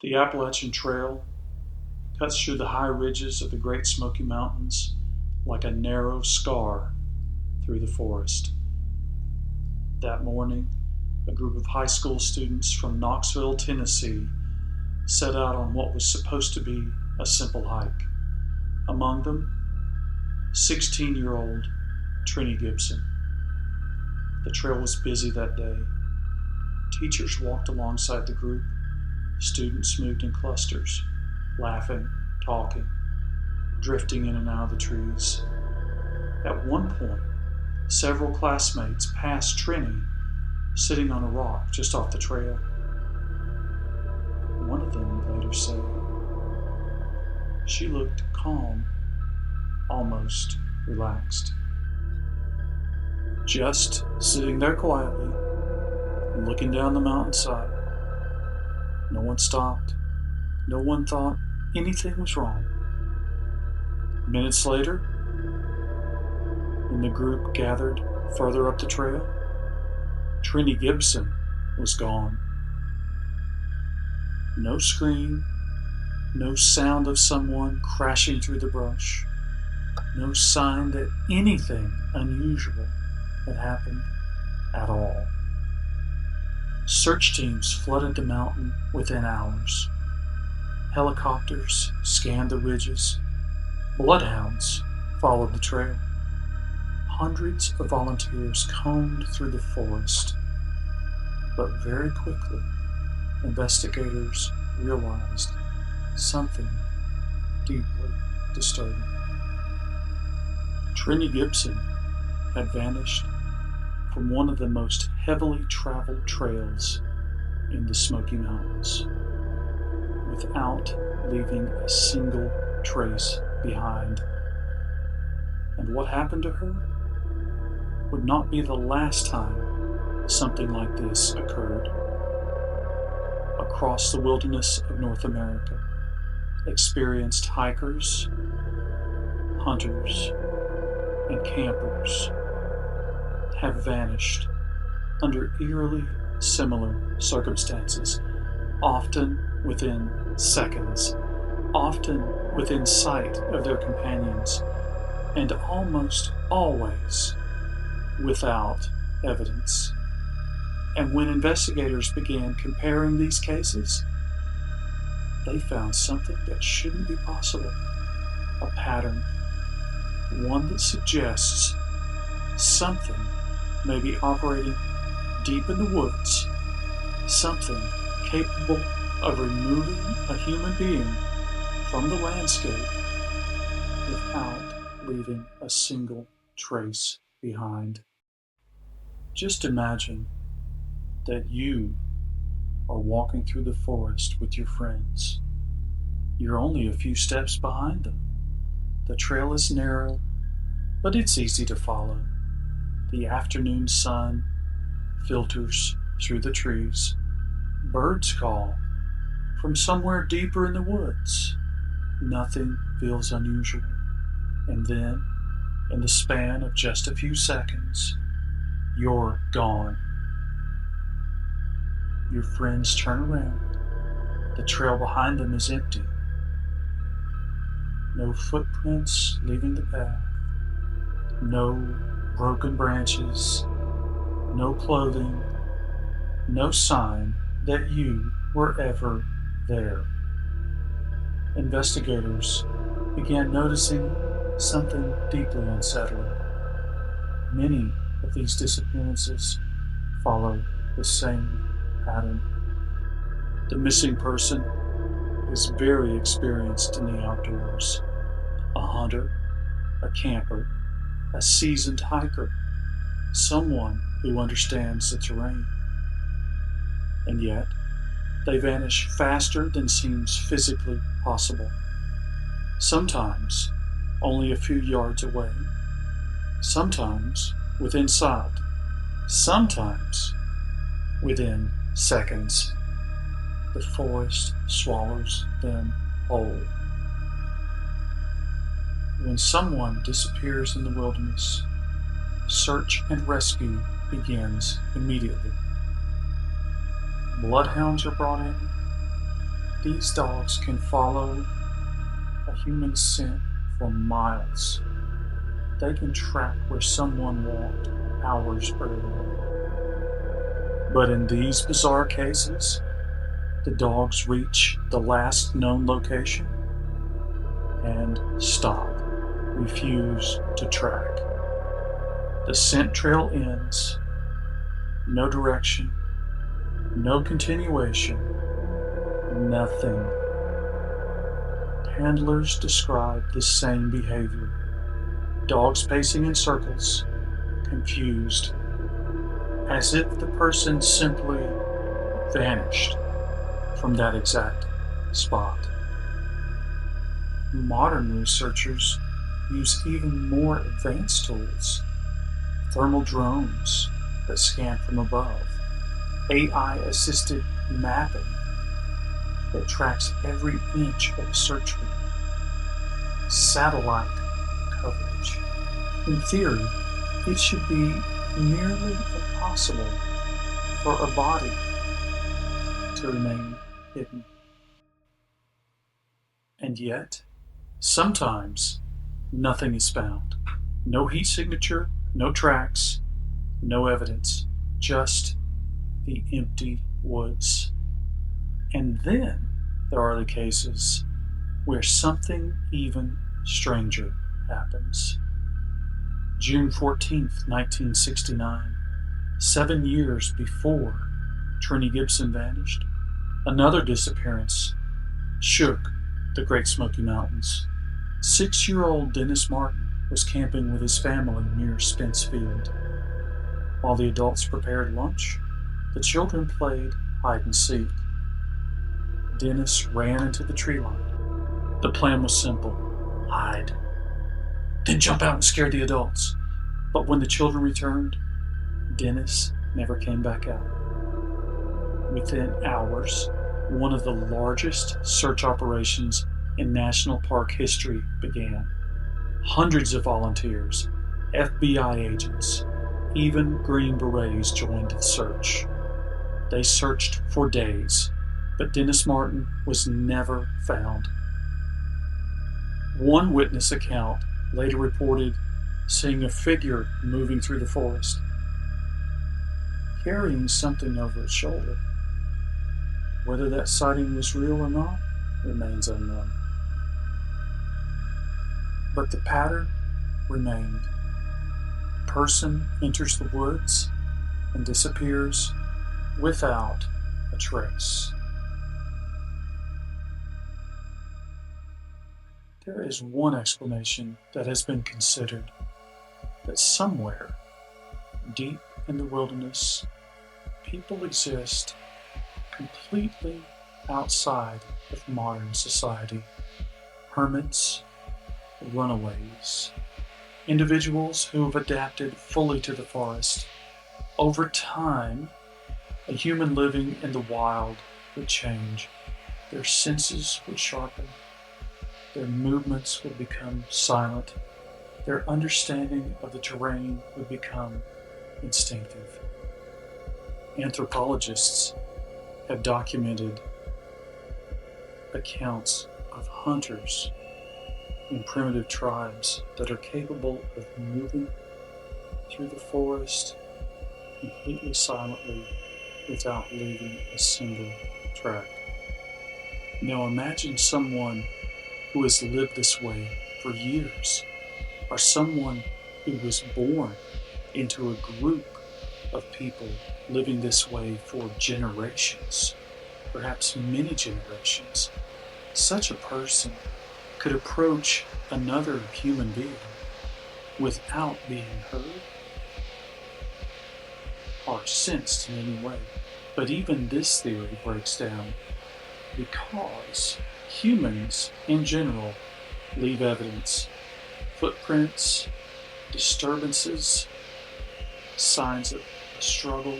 The Appalachian Trail cuts through the high ridges of the Great Smoky Mountains like a narrow scar through the forest. That morning, a group of high school students from Knoxville, Tennessee, set out on what was supposed to be a simple hike. Among them, 16-year-old Trenny Gibson. The trail was busy that day. Teachers walked alongside the group. Students moved in clusters, laughing, talking, drifting in and out of the trees. At one point, several classmates passed Trenny sitting on a rock just off the trail. One of them would later say, she looked calm, almost relaxed. Just sitting there quietly, looking down the mountainside. No one stopped. No one thought anything was wrong. Minutes later, when the group gathered further up the trail, Trenny Gibson was gone. No scream, no sound of someone crashing through the brush, no sign that anything unusual had happened at all. Search teams flooded the mountain within hours. Helicopters scanned the ridges. Bloodhounds followed the trail. Hundreds of volunteers combed through the forest. But very quickly, investigators realized something deeply disturbing. Trenny Gibson had vanished from one of the most heavily traveled trails in the Smoky Mountains, without leaving a single trace behind. And what happened to her would not be the last time something like this occurred. Across the wilderness of North America, experienced hikers, hunters, and campers have vanished under eerily similar circumstances, often within seconds, often within sight of their companions, and almost always without evidence. And when investigators began comparing these cases, they found something that shouldn't be possible. A pattern, one that suggests something may be operating deep in the woods, something capable of removing a human being from the landscape without leaving a single trace behind. Just imagine that you are walking through the forest with your friends. You're only a few steps behind them. The trail is narrow, but it's easy to follow. The afternoon sun filters through the trees. Birds call from somewhere deeper in the woods. Nothing feels unusual. And then, in the span of just a few seconds, you're gone. Your friends turn around. The trail behind them is empty. No footprints leaving the path. No broken branches. No clothing. No sign that you were ever there. Investigators began noticing something deeply unsettling. Many of these disappearances follow the same pattern. The missing person is very experienced in the outdoors. A hunter, a camper, a seasoned hiker, someone who understands the terrain. And yet, they vanish faster than seems physically possible. Sometimes only a few yards away. Sometimes within sight. Sometimes within seconds. The forest swallows them whole. When someone disappears in the wilderness, search and rescue begins immediately. Bloodhounds are brought in, These dogs can follow a human scent for miles. They can track where someone walked hours earlier. But in these bizarre cases, the dogs reach the last known location and stop, refuse to track. The scent trail ends, no direction, no continuation, nothing. Handlers describe the same behavior. Dogs pacing in circles, confused, as if the person simply vanished from that exact spot. Modern researchers use even more advanced tools: thermal drones that scan from above, AI-assisted mapping that tracks every inch of a search route, satellite coverage. In theory, it should be nearly impossible for a body to remain hidden. And yet, sometimes nothing is found. No heat signature, no tracks, no evidence, just the empty woods. And then there are the cases where something even stranger happens. June 14th, 1969, 7 years before Trenny Gibson vanished, another disappearance shook the Great Smoky Mountains. 6-year-old Dennis Martin was camping with his family near Spence Field. While the adults prepared lunch, the children played hide and seek. Dennis ran into the tree line. The plan was simple: hide, then jump out and scare the adults. But when the children returned, Dennis never came back out. Within hours, one of the largest search operations in national park history began. Hundreds of volunteers, FBI agents, even Green Berets joined the search. They searched for days, but Dennis Martin was never found. One witness account later reported seeing a figure moving through the forest, carrying something over its shoulder. Whether that sighting was real or not remains unknown. But the pattern remained. A person enters the woods and disappears without a trace. There is one explanation that has been considered: that somewhere deep in the wilderness, people exist completely outside of modern society. Hermits, runaways, individuals who have adapted fully to the forest. Over time, a human living in the wild would change. Their senses would sharpen. Their movements would become silent. Their understanding of the terrain would become instinctive. Anthropologists have documented accounts of hunters in primitive tribes that are capable of moving through the forest completely silently without leaving a single track. Now imagine someone who has lived this way for years, or someone who was born into a group of people living this way for generations, perhaps many generations. Such a person could approach another human being without being heard or sensed in any way. But even this theory breaks down because humans in general leave evidence: footprints, disturbances, signs of a struggle.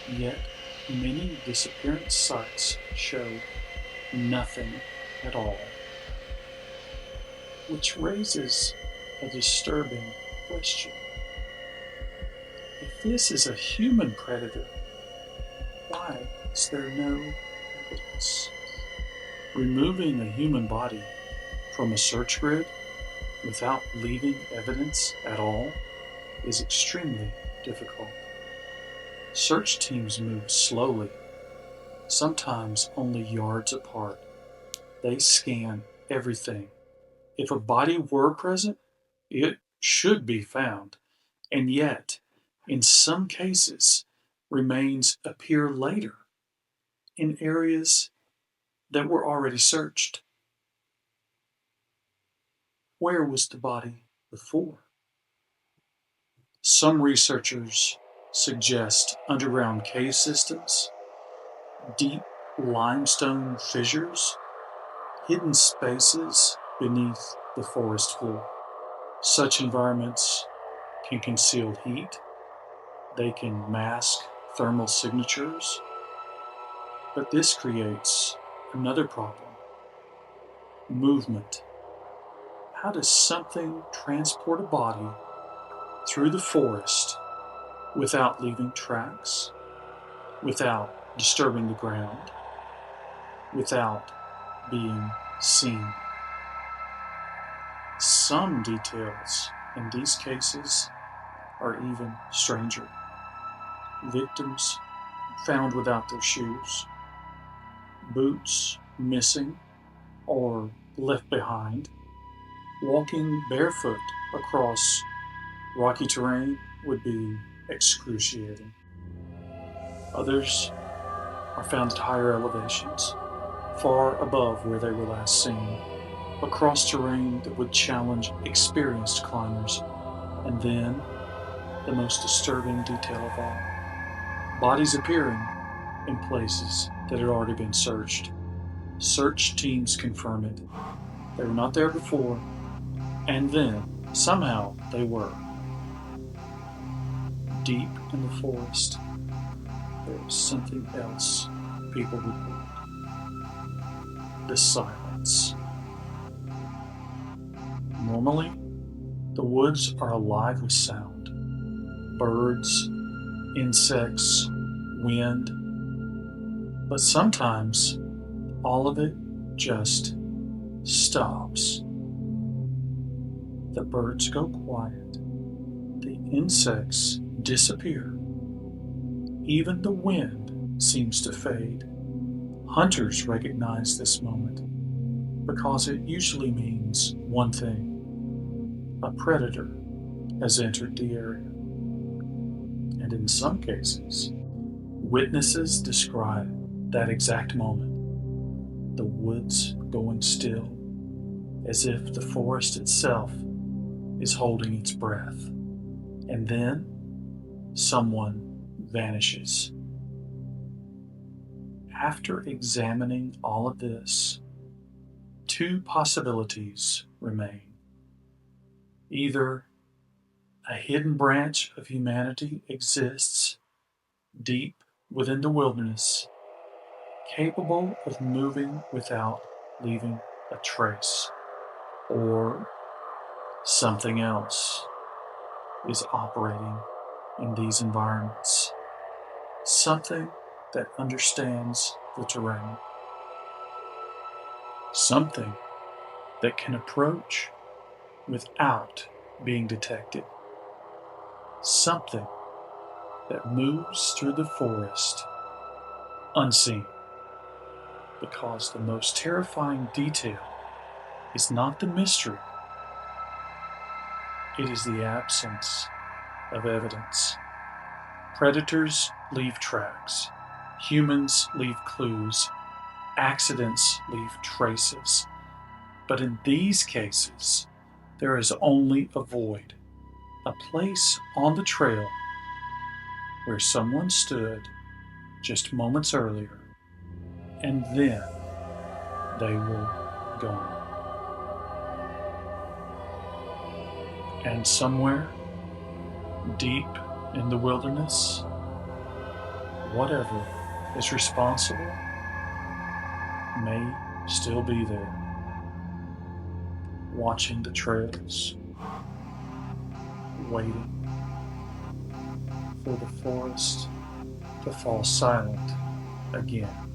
Yet many disappearance sites show nothing at all, which raises a disturbing question. If this is a human predator, why is there no evidence? Removing a human body from a search grid without leaving evidence at all is extremely difficult. Search teams move slowly, sometimes only yards apart. They scan everything. If a body were present, it should be found, and yet, in some cases, remains appear later in areas that were already searched. Where was the body before? Some researchers suggest underground cave systems, deep limestone fissures, hidden spaces beneath the forest floor. Such environments can conceal heat, they can mask thermal signatures, but this creates another problem: movement. How does something transport a body through the forest without leaving tracks, without disturbing the ground, without being seen? Some details in these cases are even stranger. Victims found without their shoes, boots missing or left behind, walking barefoot across rocky terrain would be excruciating. Others are found at higher elevations, far above where they were last seen, across terrain that would challenge experienced climbers. And then, the most disturbing detail of all, bodies appearing in places that had already been searched. Search teams confirm it. They were not there before, and then, somehow, they were. Deep in the forest, there is something else people report: the silence. Normally, the woods are alive with sound: birds, insects, wind. But sometimes, all of it just stops. The birds go quiet. The insects disappear. Even the wind seems to fade. Hunters recognize this moment because it usually means one thing: a predator has entered the area. And in some cases, witnesses describe that exact moment: the woods going still, as if the forest itself is holding its breath. And then someone vanishes. After examining all of this, two possibilities remain. Either a hidden branch of humanity exists deep within the wilderness, capable of moving without leaving a trace, or something else is operating in these environments, something that understands the terrain, something that can approach without being detected, something that moves through the forest unseen. Because the most terrifying detail is not the mystery, it is the absence of evidence. Predators leave tracks, humans leave clues, accidents leave traces. But in these cases, there is only a void, a place on the trail where someone stood just moments earlier, and then they were gone. And somewhere, deep in the wilderness, whatever is responsible may still be there, watching the trails, waiting for the forest to fall silent again.